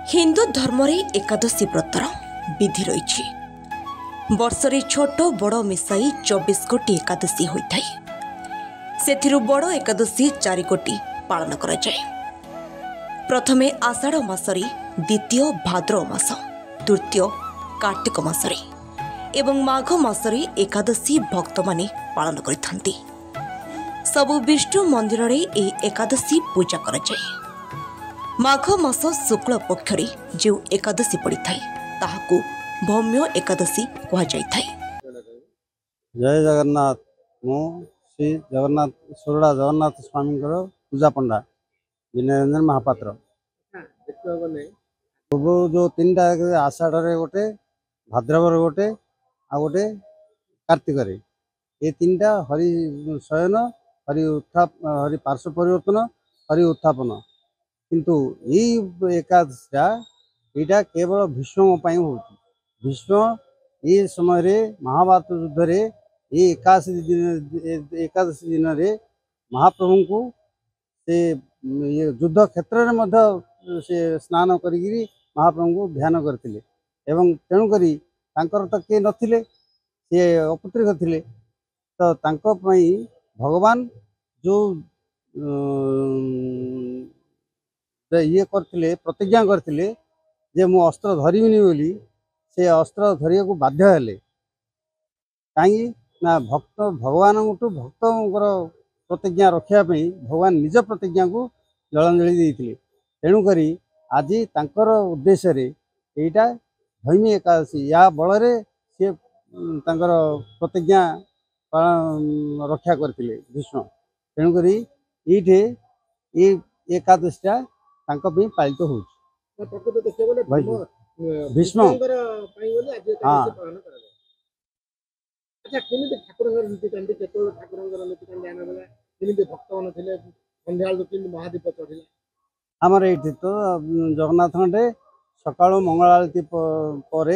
हिंदू धर्म एकादशी व्रतर विधि रही वर्षरे छोट बड़ मिसाई 24 कोटी एकादशी होता है। से बड़ एकादशी 4 कोटी पालन करा जाए। प्रथमे आषाढ़ मासरे, द्वितीय भाद्रव मास, तृतीय कार्तिक मासरे एवं माघ मासरे एकादशी भक्त माने पालन करिथांती। सबु विष्णु मंदिर रे ए एकादशी पूजा करा जाए। माघ मास शुक्ल पक्षरे जो एकादशी पड़ी थाए ताहाकू भौम्य एकादशी कहा जाय थाए। जय जगन्नाथ। मु श्री जगन्नाथ सोरड़ा जगन्नाथ स्वामी पूजा पंडा विनय रंजन महापात्र। जो 3टा आषाढ़ गोटे, भाद्रवर गोटे, आ गोटे कार्तिक ये 3टा हरि शयन, हरि उत्थाप, हरि पार्श्व परिवर्तन, हरि उत्थापन। किंतु यही एकादशीटा यहाँ केवल भीष्म हो। भीष्म ये समय महाभारत युद्ध रे ये एकादशी दिन रे महाप्रभु को से युद्ध क्षेत्र में से स्नान करी महाप्रभु को ध्यान करते एवं तेणुकरी तो किए नथिले, सी अपुत्रिक थे। तो भगवान जो ये करथिले, प्रतिज्ञा करथिले जे मु अस्त्र धरिबिनी बोली, से अस्त्र धरिया को बाध्य हेले। कहीं ना भक्त भगवान भक्त प्रतिज्ञा रखा भगवान निज प्रतिज्ञा को जलांजलि देते। तेणुकरी आज तांकर उद्देश्य रे एटा भैमी एकादशी या बल सी प्रतिज्ञा रक्षा करथिले भीष्म। तेणुकरी ये एकादशीटा पालित हो भीष्म। हाँ, आमर ये तो जगन्नाथ खंडे सका मंगल आरती पर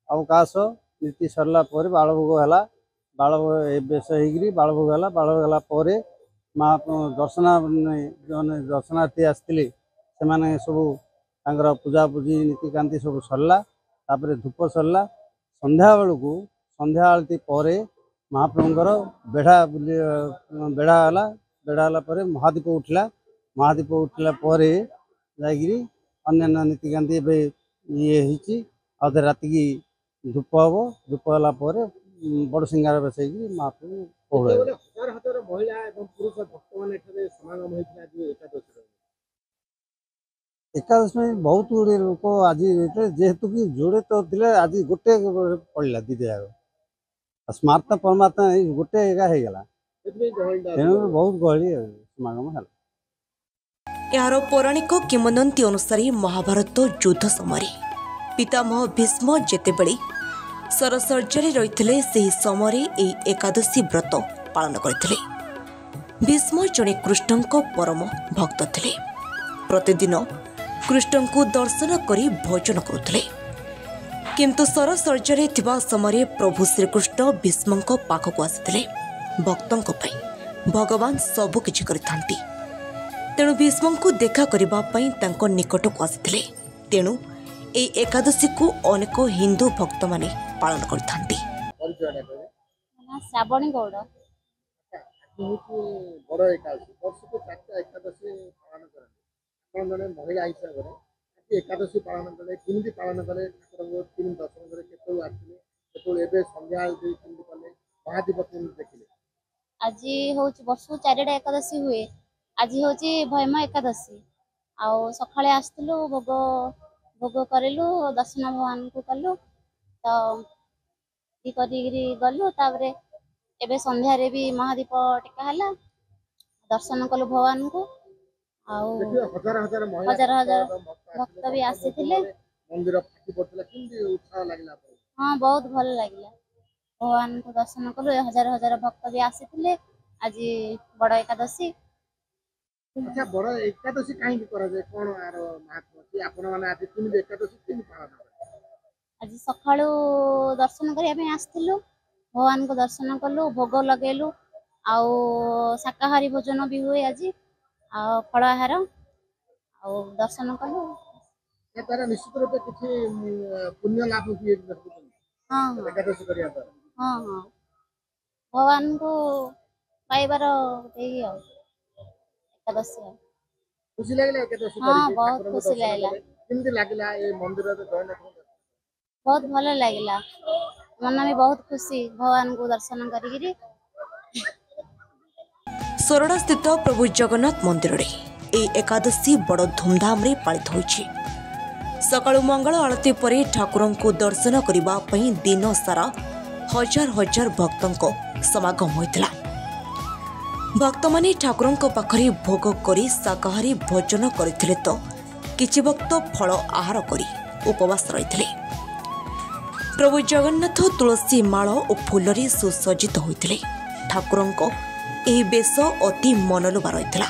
अवकाश नीति सरला बालभोग है। बालभोग बेस हो बालभोग है। बालभोग है माँ दर्शन जो दर्शनार्थी आसते से सब पूजा पूजी नीतिकांति सब सरला। तापर धूप सरला। संध्या बेलू संध्या आरती पर महाप्रभुंर बेढ़ा बेढ़ा है। बेढ़ा है महादीप उठला। महादीप उठला अन्य नीतिकांति ये अधे राति की धूप हम। धूप है बड़ सिंगार बेस महाप्रभु एकादश में बहुत गुड़े लोक आज जेहेतु कि जोड़े तो थे आज गोटे पड़ा दीदी जाक स्मार्थ परमात्मा गोटे एका बहुत गहली समागम है। यार पौराणिक किंवदंती अनुसार महाभारत युद्ध समय पितामह भीष्म जेतेबेले सरसर्जरी रही से समय यही एकादशी व्रत पालन करते। भीष्म जड़े कृष्ण परम भक्त थे। प्रतिदिन कृष्ण को दर्शन करी भोजन करुले। किंतु सरसर्जरी थिबा समय प्रभु श्रीकृष्ण भीष्म पाखक आसी भक्तों भगवान सबु किछि करिथांती। तेणु भीष्म को देखा करने निकट को आसी। तेणु ए एकादशी को अनेक हिंदू भक्त माने पालन करथांती। श्रावणी गौड़ महिला हिसाब से एकादशी पालन कले पालन कले संध्या महादीप देखिले। आज हूँ वर्ष 4टा एकादशी हुए। आज हूँ भैम एकादशी। आउ सकाଳେ आसलु भोग भोग करेलु दर्शन भगवान को कलु तो गलु। तापर एबे संध्या रे भी महादीप टेका हला दर्शन कलु भगवान को। हजार हजार भक्त भी आसी मंदिर फाटी पड़ता उत्साह लगला। हाँ, बहुत भल लगे भगवान को दर्शन कलु। हजार हजार भक्त भी आसी आज बड़ एकादशी। अच्छा, बड़ एकादशी कहीं करा जाए कौन आर महात्मा कि आपण माने आज किन एकादशी किन पालन आज सकाळु दर्शन करिया पे आस्थिलु भगवान को दर्शन कलु भोग लगेलु। आउ शाकाहारी भोजन भी हुए आज आ फलाहार आ दर्शन कलु। या तारा निश्चित रूपे किछि पुण्य लाभ हुए हाँ हाँ एकादशी करिया तारा हाँ हाँ भगवान को पाइबार गोटे ही आ एकादशी आ। खुशी लागला एकादशी हाँ करिके बहुत ठाकुरଙ୍କୁ खुशी दर्शन लागला कले केमति लागला ए मंदिर रे जगन्नाथ बहुत भल लगला मन भी बहुत खुशी भगवान को दर्शन करी सोरडा स्थित प्रभु जगन्नाथ मंदिर रे ए एकादशी बड़ धूमधाम रे पालित होइछि। सकाळु मंगल आरती पर ठाकुरं को दर्शन करबा पई दिन सारा हजार हजार भक्तों को समागम होइतला। भक्त माने ठाकुरं को पाखरे भोग करी शाकाहारी भोजन करथिले तो किछि भक्त फल आहार करी उपवास रहिथिले। प्रभु जगन्नाथ तुलसी माळ और फूलरे सुसज्जित होइथिले। ठाकुरं को एही बेश अति मनलोभा रहिथिला।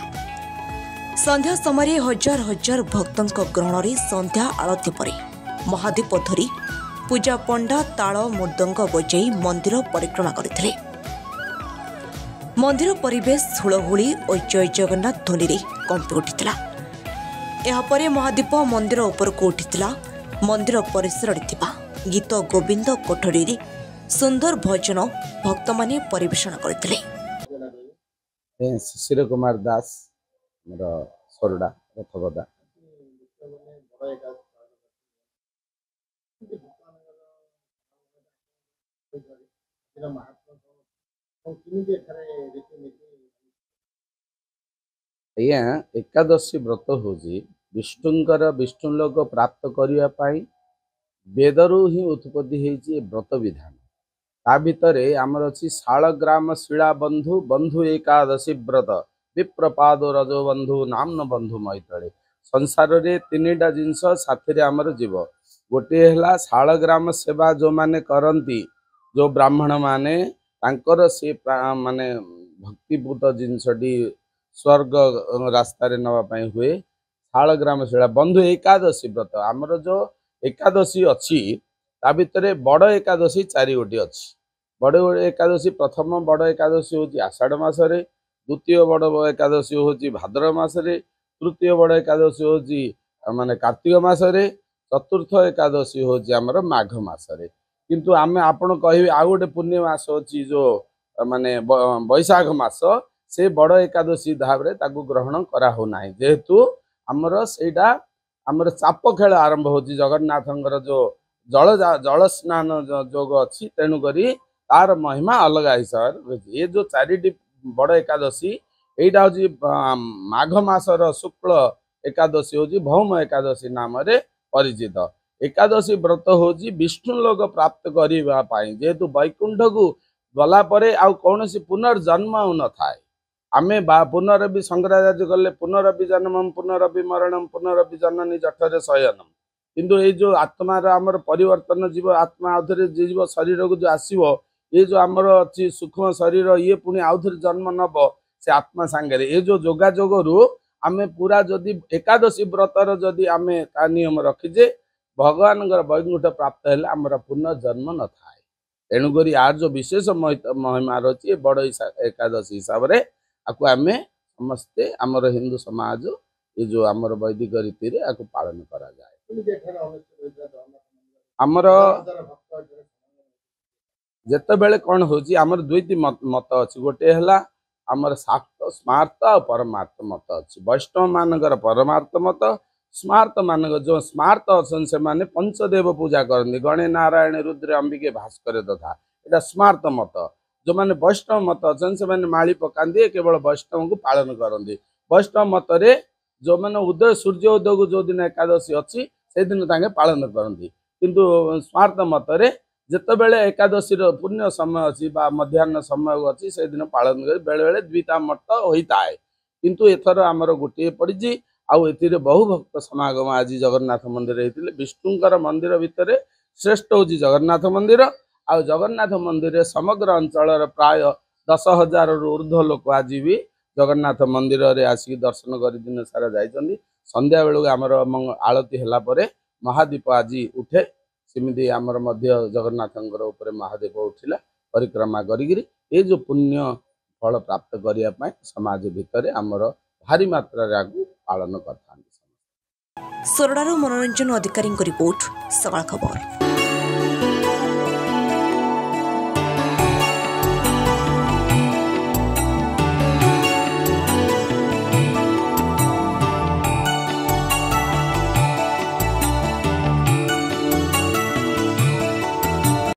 संध्या समय हजार हजार भक्तों ग्रहण में संध्या आरती पर महादीप धरी पूजा पंडा ताल मृदंग बजाई मंदिर परिक्रमा करथिले। मंदिर परिवेश हुलहुली और जय जगन्नाथ ध्वनि रे कंपी उठिथिला। एहापरे महादीप मंदिर उपर को उठिथिला। मंदिर परिसर रे थिबा गीत गोविंद कोठरी रे सुंदर भजन भक्त माने परिवेषण करथिले। शिशिर कुमार दास मोर सोरडा रथगदा ଆଜ୍ଞା ଏକାଦଶୀ ବ୍ରତ ହେଉଛି ବିଷ୍ଣୁଙ୍କର ବିଷ୍ଣୁଲୋକ ପ୍ରାପ୍ତ କରିବା ପାଇଁ ବେଦରୁ ହିଁ ଉତ୍ପତ୍ତି ହେଇଛି ଏ ବ୍ରତ ବିଧାନ। ତା ଭିତରେ ଆମର ଅଛି ଶାଳଗ୍ରାମ ଶିଳା ବନ୍ଧୁ ବନ୍ଧୁ ଏକାଦଶୀ ବ୍ରତ विप्रपाद रजबंधु नामन बंधु मैतळे संसार तीनटा जिनस साथी आमर जीव गोटे है शालग्राम सेवा जो माने करती जो ब्राह्मण माने तांकर से माने भक्तिपूत जिनसटी स्वर्ग रास्ता नापी हुए शालग्राम शिला बंधु एकादशी व्रत आमर जो एकादशी अच्छी ता भितर बड़ एकादशी चारि गोटी अच्छी बड़ एकादशी प्रथम बड़ एकादशी हूँ आषाढ़ मसरे द्वितीय बड़ एकादशी हूँ भाद्रव मसरे तृतीय बड़ एकादशी हूँ माने कार्तिक मसरे चतुर्थ एकादशी हूँ आमर माघ मसरे किंतु आम आपण कहे आ गोटे पुण्य मास अच्छी जो माने बैशाख मास से बड़ एकादशी भाव में ग्रहण करा होना जेहेतु आमर सेटा आमर चाप खेल आरंभ हो जगन्नाथंकर जो जल जल स्नान जोग अच्छी तेणुक तार महिमा अलग हिसाब ये जो चारिटी बड़ एकादशी यहीटा हूँ माघ मासर शुक्ल एकादशी हूँ भौम एकादशी नाम परिचित एकादशी व्रत हूँ विष्णुलोक प्राप्त करने जेहेतु वैकुंठ को गला परे आउ कौन पुनर्जन्म न थाए आमे पुनरपि शंकराचार्य कले पुनरपि जन्मम पुनरपि मरणम पुनरपि जननी जठरे शयनम किंतु ये जो आत्मार आमर परिवर्तन जीव आत्मा आउथरे जीव शरीर को जो आसीबो ये जो आमर अच्छी सूक्ष्म शरीर ये पुणी आउथरे जन्म नब से आत्मा सांगे ये जो जोगाजोग रु आमे पूरा जदि एकादशी व्रतर जदि आमे ता नियम रखीजे भगवान वैकुंठ प्राप्त है आमर पुनर्जन्म न थाए तेणुक यार जो विशेष महिमा रही बड़ एकादशी हिसाब से आपको आमे समस्ते आमर हिंदू समाज ये जो आमर वैदिक रीति रे आपको पालन करा जाए आमर जिते बेले कौन हो आमर दुईटी मत अच्छी गोटे है आमर शाक्त स्मार्त और परमार्थ मत अच्छी वैष्णव मानकर परमार्थ मत स्मार्त मान जो स्मार्त अच्छा से माने पंचदेव पूजा करती गणे नारायण रुद्र अंबिके भास्कर तथा यहाँ स्मार्त मत जो मैंने वैष्णव मत अच्छा से मैंने माली पकाते केवल वैष्णव को पालन करती वैष्णव मत जो मैंने उदय सूर्य उदय को जो दिन एकादशी अच्छी से दिन पालन करती किंतु स्मार्त मत जिते बेले एकादशी पुण्य समय अच्छी मध्याह्न समय अच्छी से दिन पालन कर बेले बेले द्विता मत होता है किंतु एथर आमर गोटे पड़ी आउ ए बहु भक्त समागम आज जगन्नाथ मंदिर होते विष्णुकर मंदिर भितर श्रेष्ठ हूँ जगन्नाथ मंदिर आउ जगन्नाथ मंदिर समग्र अंचल प्राय 10,000 रु ऊर्ध्व लोक आज भी जगन्नाथ मंदिर रे आसिक दर्शन कर दिन सारा जाइछन्ति संध्या बेलू आमर आलती है महादीप आज उठे सेमती आमर मध्य जगन्नाथंकर ऊपर महादीप उठिला परिक्रमा करी ये जो पुण्य फल प्राप्त करने समाज भितर आमर भारी मात्रा पालन करता। सोरडारू मनोरंजन अधिकारी रिपोर्ट सकाळ खबर।